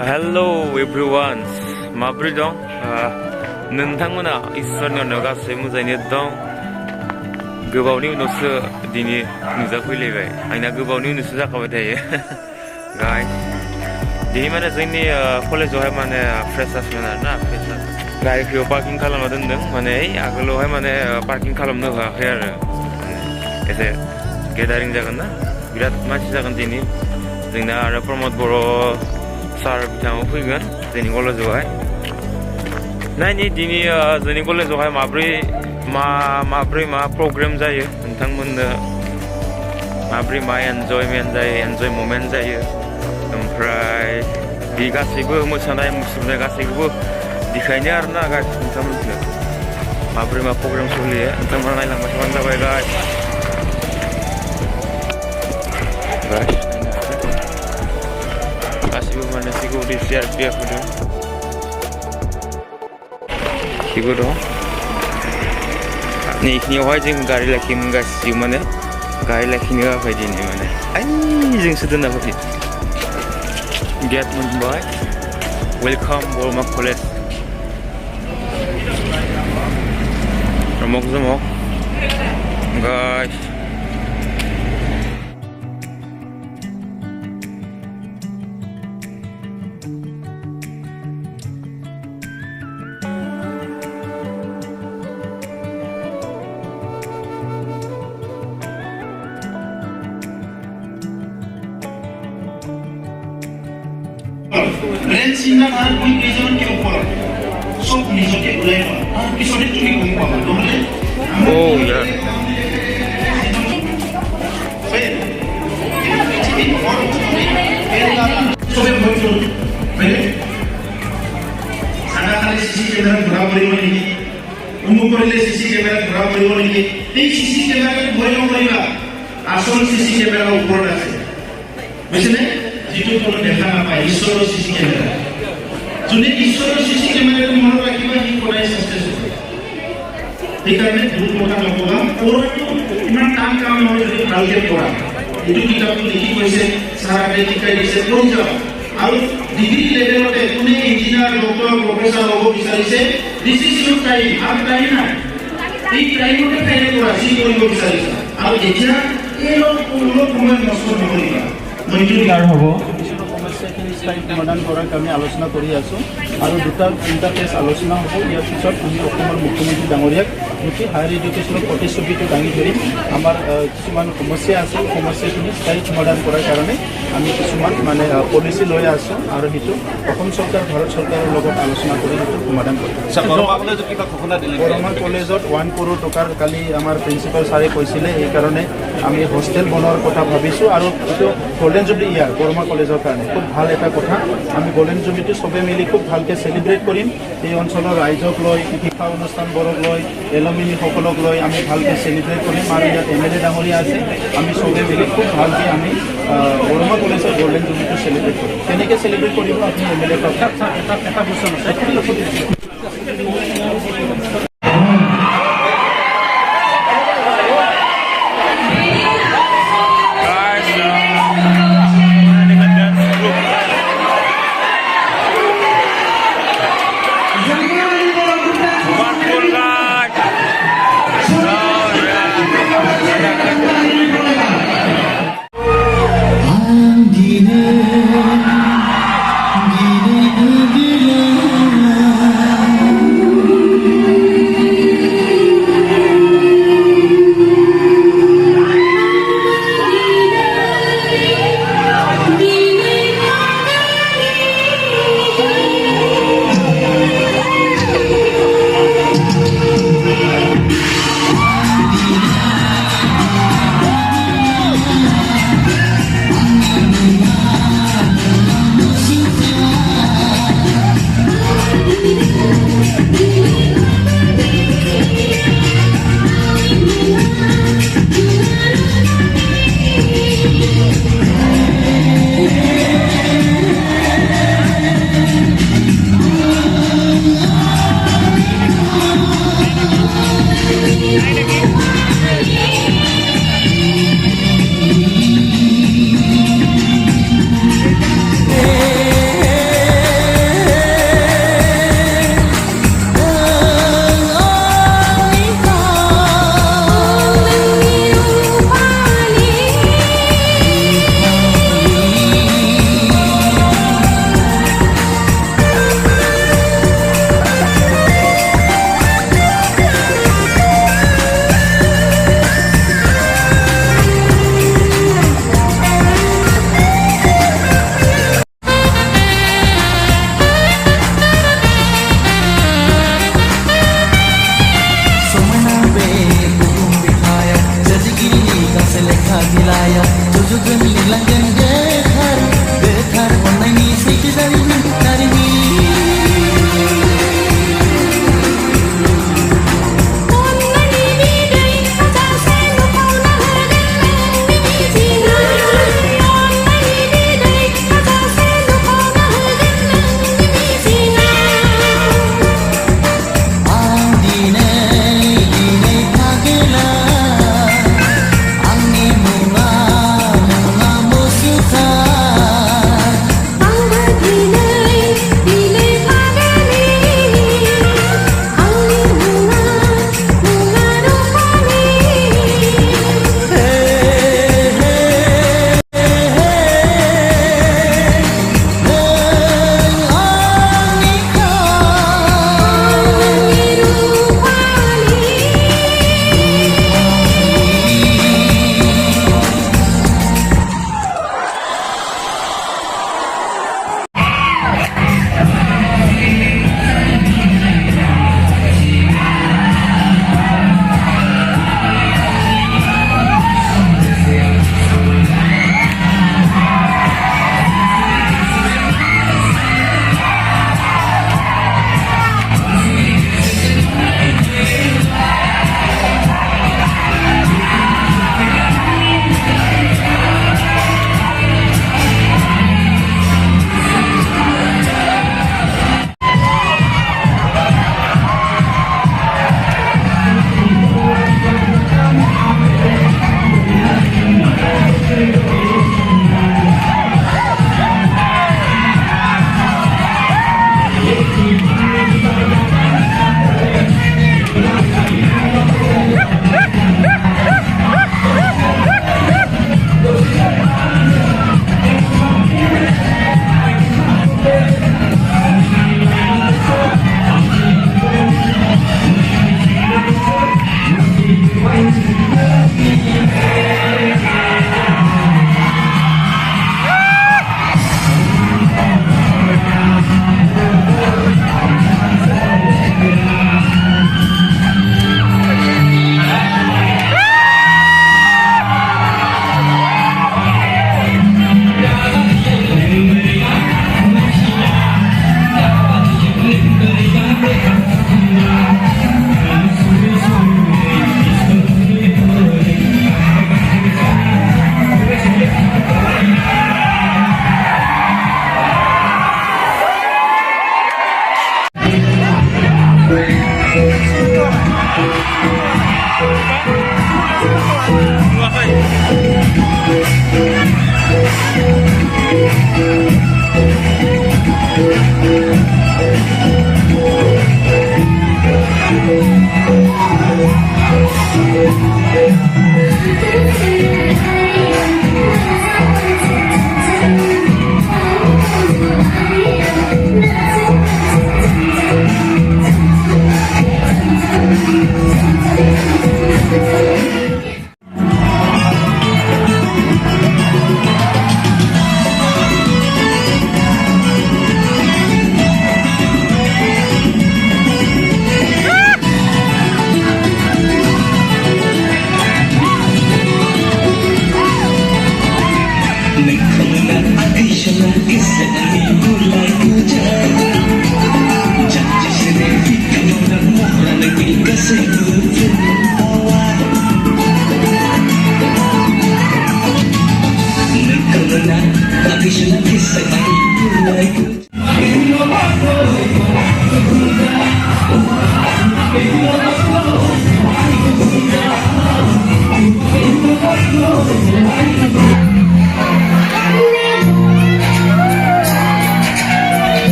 Hello everyone. माब्रै दं? नोंथांमोना इसोरनि अननायाव गासै मोजाङैनो दं। गोबावनि उनावसो दिनै नुजाफैलायबाय। आंना गोबावनि उनावसो जाखाबाय थायो। गाइस दिनै माने जोंनि कलेजावहाय माने फ्रेशार्समोन आरोना फ्रेशार्स गारिखौ पार्किं खालामना दोनदों माने आगोलावहाय माने पार्किं खालामनो होआखै आरो एसे गेदारिं जागोन ना बिराद मानसि जागोन दिनै जोंना आरो प्रमद बर' सार बिथाङा फैगोन जोंनि कलेजावहाय नायनि दिनै जोंनि कलेजावहाय माब्रै मा प्रग्राम जायो नोंथांमोननो माब्रै मा एन्जय मोमेन्ट जायो ओमफ्राय बे गासैबो मोसानाय मुसुरनाय गासैखौबो देखायनो आरोना गाइस नोंथांमोननो माब्रै मा प्रग्राम सोलियो नोंथांमोना नायलांबाय थाबानो जाबाय गाइस गासिबो माने सिकिउरिटि CRPF होदों थिगबो दं नैखिनियावहाय जों गारि लाखियोमोन गासिबो माने गारि लाखिनो होआखै दिनै माने जोंसो दोनना होफै गेट मोनबाय वेलकाम बरमा कलेज रमक जमक गाइस চিন্তা ধাৰ মই কেইজন কিয় কৰা চব নিজকে ওলাই লোৱা তাৰ পিছতে তুমি গম পাবা নহ'লে চবে ভয় কৰোঁ খানা খালে CC কেমেৰা ঘূৰা পৰিব নেকি অমুক কৰিলে CC কেমেৰা ঘূৰা পৰিব নেকি এই CC কেমেৰাটো ভয় নকৰিবা আচল CC কেমেৰা ওপৰত আছে বুজিছেনে যিটো কোনো দেখা নাপায় ঈশ্বৰৰ CC কেমেৰা যোনে ঈশ্বৰৰ CC কেমেৰাটো মনত ৰাখিবা সি সদায় চাকচেছ হ'ব সেইকাৰণে ভুল কথা নকবা পঢ়াটো ইমান টান কাম নহয় যদি ভালকে পঢ়া এইটো কিতাপটো লিখি কৈছে ছাৰে শিকাই দিছে পঢ়ি যাওক আৰু ডিগ্ৰী লেভেলতে কোনে ইঞ্জিনিয়াৰ ডক্টৰ প্ৰফেচাৰ হ'ব বিচাৰিছে দিছ ইজ ইউৰ টাইম আৰু টাইম নাই এই টাইমতে ফেইল কৰা যি কৰিব বিচাৰিছা আৰু এতিয়া এই সময় নষ্ট নকৰিবা মইটো হ'ব সমস্যাখিনি স্থায়ী সমাধান কৰাৰ কাৰণে আলোচনা কৰি আছোঁ আৰু তিনিটা কেছ আলোচনা হ'ব ইয়াৰ পিছত আমি অসমৰ মুখ্যমন্ত্ৰী ডাঙৰীয়াক নেকি হায়াৰ এডুকেশ্যনৰ প্ৰতিশ্ৰুতিটো দাঙি ধৰিম আমাৰ কিছুমান সমস্যা আছে সমস্যাখিনি স্থায়ী সমাধান কৰাৰ কাৰণে আমি কিছুমান মানে পলিচি লৈ আছোঁ আৰু সেইটো অসম চৰকাৰ ভাৰত চৰকাৰৰ লগত আলোচনা কৰি সেইটো সমাধান কৰিম বৰমা কলেজত 1 কৰোৰ টকাৰ কালি আমাৰ প্ৰিন্সিপাল ছাৰে কৈছিলে সেইকাৰণে আমি হোষ্টেল বনোৱাৰ কথা ভাবিছোঁ আৰু এইটো গল্ডেন জুবলি ইয়াৰ বৰমা কলেজৰ কাৰণে খুব ভাল এটা কথা আমি গল্ডেন জুবলিটো চবে মিলি খুব ভালকৈ চেলিব্ৰেট কৰিম এই অঞ্চলৰ ৰাইজক লৈ শিক্ষা অনুষ্ঠানবোৰক লৈ এলুমিনিসকলক লৈ আমি ভালকৈ চেলিব্ৰেট কৰিম আৰু ইয়াত MLA ডাঙৰীয়া আছে আমি চবে মিলি খুব ভালকৈ আমি বৰমা কলেজৰ গল্ডেন জুবলিটো চেলিব্ৰেট কৰিম কেনেকৈ চেলিব্ৰেট কৰিব আপুনি MLA এটা বছৰ আছে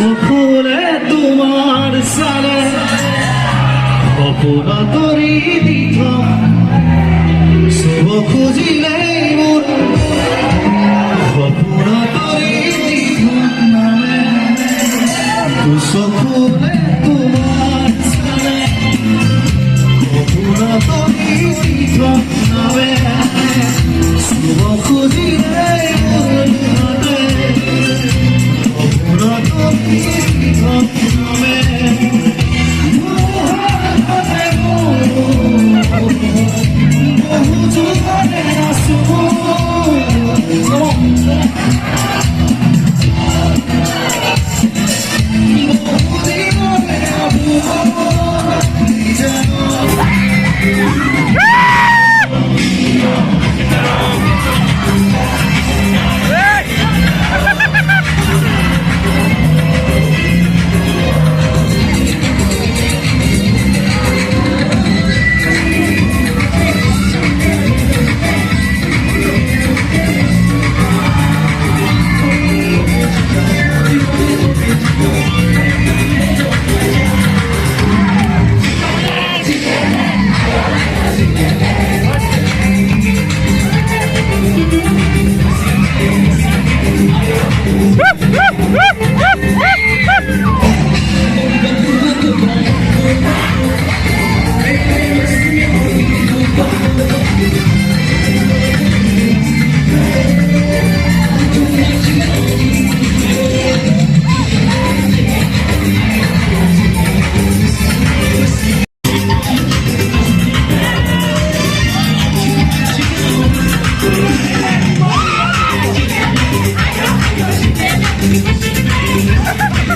সকলে তোমার সালে অপরাধী দিত শুভ খুঁজিলে মোর অপরাধী দিত নামে সকলে তোমার সালে অপরাধী দিত নামে শুভ খুঁজিলে মোর নামে অপরাধী দিত নামে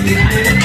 Thank you.